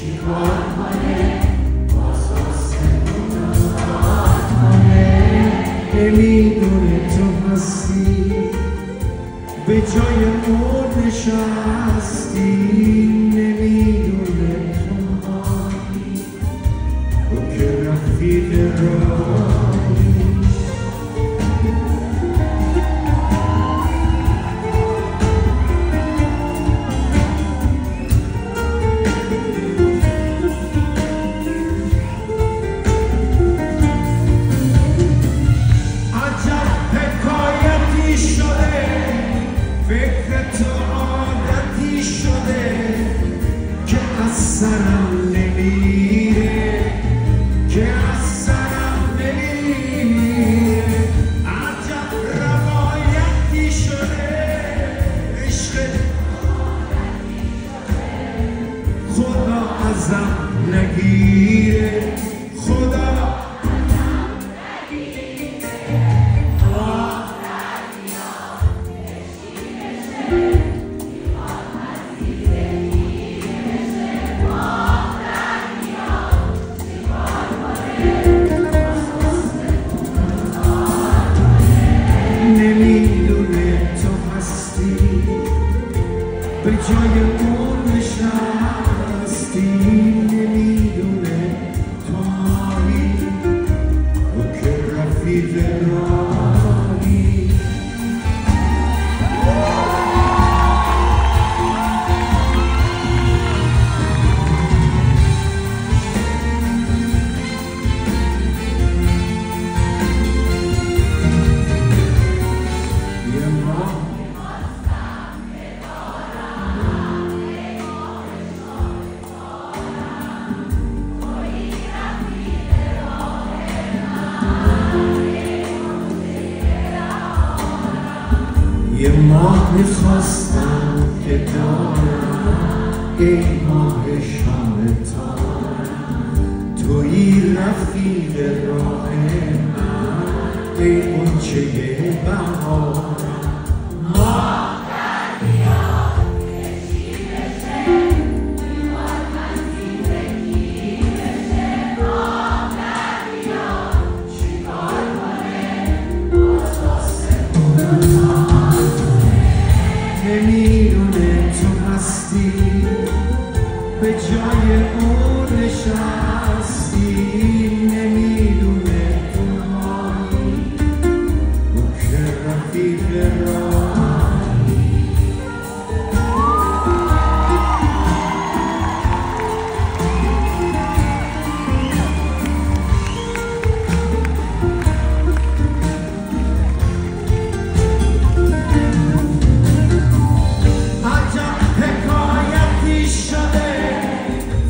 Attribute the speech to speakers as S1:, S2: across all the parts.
S1: چیکار کنه نمیدونه تو هستی به جای اون نشستی نمیدونه تو هایی تو که رفیق راهی فکر تو عادتی شده که از سرم نمیره که از سرم نمیره عجب روایتی شده عشق خدا ازم نگیره خدا به جای اون نشستی نمیدونه تو هایی تو که رفیق راهی یه ماه میخواستم که دارم ای ماه شام تارم تویی رفیق راه من ای غنچه بهارم ماه در بیاد کشی بشه میخواد مسیح کی بشه ماه در بیاد چیکار کنه نمیدونه تو هستی به جای اون نشستی نمیدونه تو هایی تو که رفیق راهی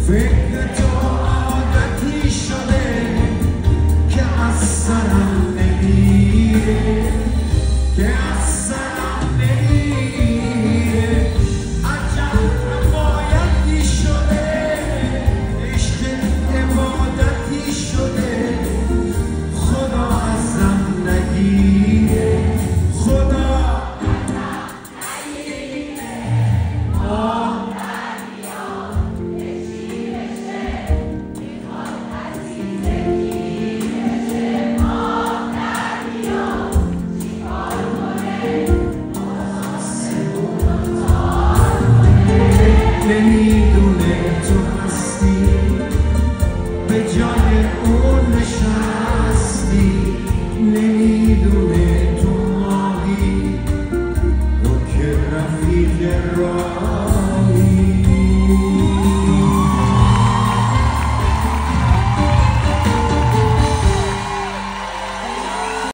S1: فکر تو عادتی شده که از سرم